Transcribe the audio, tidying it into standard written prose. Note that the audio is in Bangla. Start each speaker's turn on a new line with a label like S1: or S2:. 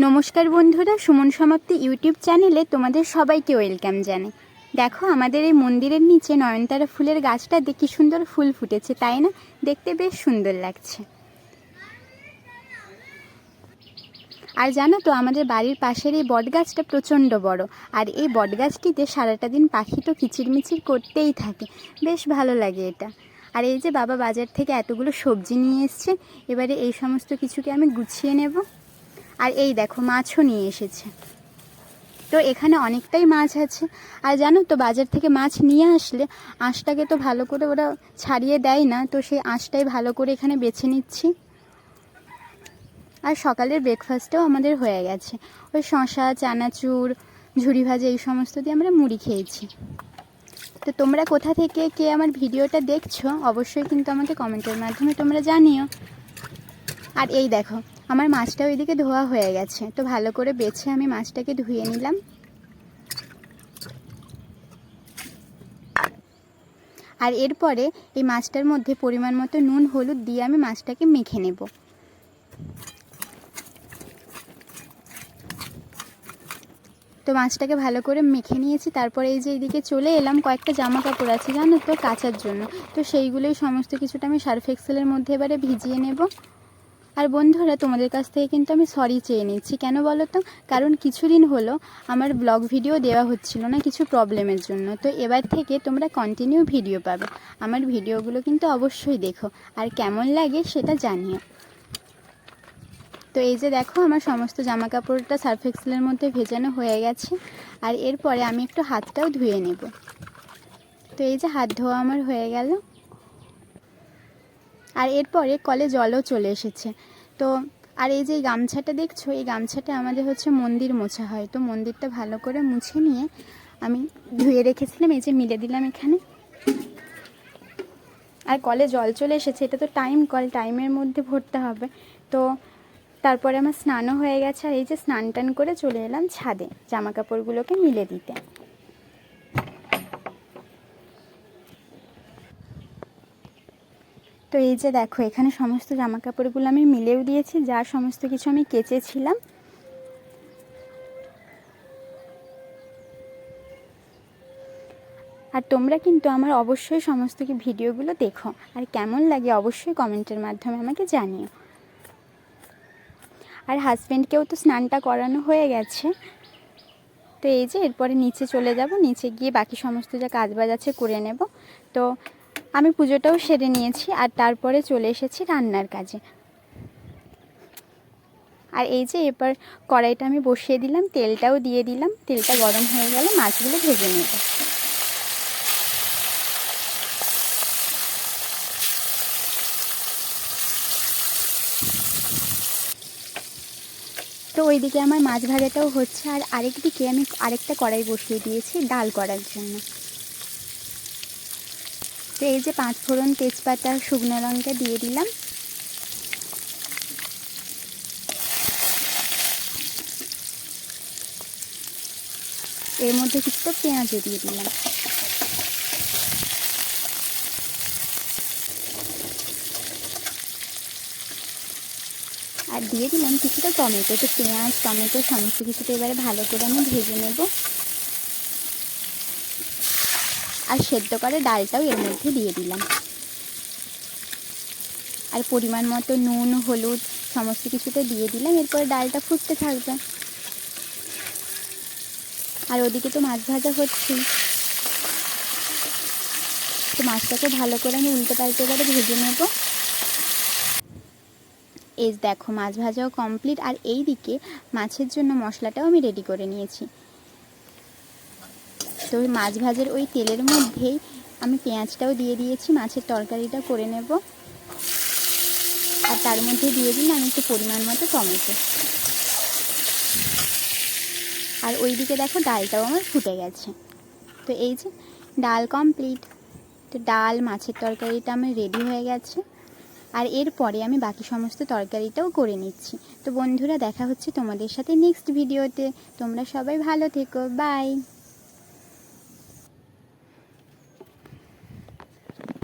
S1: নমস্কার বন্ধুরা, সুমন সমাপ্তি ইউটিউব চ্যানেলে তোমাদের সবাইকে ওয়েলকাম জানাই। দেখো, আমাদের এই মন্দিরের নিচে নয়নতারা ফুলের গাছটাতে কি সুন্দর ফুল ফুটেছে, তাই না? দেখতে বেশ সুন্দর লাগছে। আর জানো তো, আমাদের বাড়ির পাশের এই বটগাছটা প্রচণ্ড বড়, আর এই বটগাছটিতে সারাটা দিন পাখি তো কিচিরমিচির করতেই থাকে, বেশ ভালো লাগে এটা। আর এই যে বাবা বাজার থেকে এতগুলো সবজি নিয়ে এসছে, এবারে এই সমস্ত কিছুকে আমি গুছিয়ে নেব। আর এই দেখো, মাছও নিয়ে এসেছে। তো এখানে অনেকটাই মাছ আছে। আর জানো তো, বাজার থেকে মাছ নিয়ে আসলে আঁশটাকে তো ভালো করে ওরা ছাড়িয়ে দেয় না, তো সেই আঁশটাই ভালো করে এখানে বেছে নিচ্ছি। আর সকালের ব্রেকফাস্টটাও আমাদের হয়ে গেছে, ওই শসা, চানাচুর, ঝুরি ভাজা এই সমস্ত দিয়ে আমরা মুড়ি খেয়েছি। তো তোমরা কোথা থেকে কে আমার ভিডিওটা দেখছো অবশ্যই কিন্তু আমাকে কমেন্টের মাধ্যমে তোমরা জানিও। আর এই দেখো, আমার মাছটা ওইদিকে ধোয়া হয়ে গেছে, তো ভালো করে বেছে আমি মাছটাকে ধুয়ে নিলাম। আর এরপরে এই মাছটার মধ্যে পরিমাণ মতো নুন হলুদ দিয়ে আমি মাছটাকে মেখে নেব। তো মাছটাকে ভালো করে মেখে নিয়েছি। তারপরে এই যে এইদিকে চলে এলাম, কয়েকটা জামা কাপড় আছে জানো তো কাচার জন্য, তো সেইগুলোই সমস্ত কিছুটা আমি সার্ফ এক্সেলের মধ্যে এবারে ভিজিয়ে নেব। আর বন্ধুরা, তোমাদের কাছ থেকে কিন্তু আমি সরি চেয়ে নিচ্ছি, কেন বলো তো? কারণ কিছুদিন হলো আমার ব্লগ ভিডিও দেওয়া হচ্ছিল না কিছু প্রবলেমের জন্য। তো এবার থেকে তোমরা কন্টিনিউ ভিডিও পাবে। আমার ভিডিওগুলো কিন্তু অবশ্যই দেখো, আর কেমন লাগে সেটা জানিও। তো এই যে দেখো, আমার সমস্ত জামা কাপড়টা সার্ফ এক্সেলের মধ্যে ভেজানো হয়ে গেছে। আর এরপরে আমি একটু হাতটাও ধুয়ে নেব। তো এই যে হাত ধোয়া আমার হয়ে গেল। আর এরপরে কলে জলও চলে এসেছে। তো আর এই যে গামছাটা দেখছো, এই গামছাটা আমাদের হচ্ছে মন্দির মোছা হয়, তো মন্দিরটা ভালো করে মুছে নিয়ে আমি ধুয়ে রেখেছিলাম, এই যে মিলে দিলাম এখানে। আর কলে জল চলে এসেছে, এটা তো কল টাইমের মধ্যে ভরতে হবে। তো তারপরে আমার স্নানও হয়ে গেছে। আর এই যে স্নান টান করে চলে এলাম ছাদে জামা কাপড়গুলোকে মিলে দিতে। তো এই যে দেখো, এখানে সমস্ত জামা কাপড়গুলো আমি মিলেও দিয়েছি, যা সমস্ত কিছু আমি কেচেছিলাম। আর তোমরা কিন্তু আমার অবশ্যই সমস্ত ভিডিওগুলো দেখো, আর কেমন লাগে অবশ্যই কমেন্টের মাধ্যমে আমাকে জানিও। আর হাজব্যান্ডকেও তো স্নানটা করানো হয়ে গেছে। তো এই যে এরপরে নিচে চলে যাব, নিচে গিয়ে বাকি সমস্ত যা কাজবাজ আছে করে নেব। তো আমি পুজোটাও সেরে নিয়েছি, আর তারপরে চলে এসেছি রান্নার কাজে। আর এই যে এবার কড়াইটা আমি বসিয়ে দিলাম, তেলটাও দিয়ে দিলাম। তেলটা গরম হয়ে গেলে মাছগুলো ভেজে নেব। তো ওইদিকে আমার মাছ ভাজাটাও হচ্ছে, আর আরেকদিকে আমি আরেকটা কড়াই বসিয়ে দিয়েছি ডাল করার জন্য। তো এই যে 5 ফোড়ন, তেজপাতা, শুকনো লঙ্কা দিয়ে দিলাম। এর মধ্যে কিছুটা পেঁয়াজও দিয়ে দিলাম। আর দিয়ে দিলাম কিছুটা টমেটো। তো পেঁয়াজ, টমেটো সমস্ত কিছুটা এবারে ভালো করে আমি ভেজে নেব। আর সেদ্ধ করে ডালটাও এর মধ্যে দিয়ে দিলাম। আর পরিমাণ মতো নুন, হলুদ সমস্ত কিছুটা দিয়ে দিলাম। এরপরে ডালটা ফুটতে থাকবে। আর ওদিকে তো মাছ ভাজা হচ্ছেই, তো মাছটাকে ভালো করে আমি উল্টে পাল্টে এবারে ভেজে নেব। এই দেখো, মাছ ভাজাও কমপ্লিট। আর এই দিকে মাছের জন্য মশলাটাও আমি রেডি করে নিয়েছি। তো মাছ ভাজার ওই তেলের মধ্যেই আমি পেঁয়াজটাও দিয়ে দিয়েছি, মাছের তরকারিটা করে নেব। আর তার মধ্যে দিয়ে দিলাম একটু পরিমাণ মতো টমেটো। আর ওই দিকে দেখো, ডালটাও আমার ফুটে গেছে। তো এই যে ডাল কমপ্লিট। তো ডাল, মাছের তরকারিটা আমার রেডি হয়ে গেছে। আর এরপরে আমি বাকি সমস্ত তরকারিটাও করে নিচ্ছি। তো বন্ধুরা, দেখা হচ্ছে তোমাদের সাথে নেক্সট ভিডিওতে। তোমরা সবাই ভালো থেকো, বাই।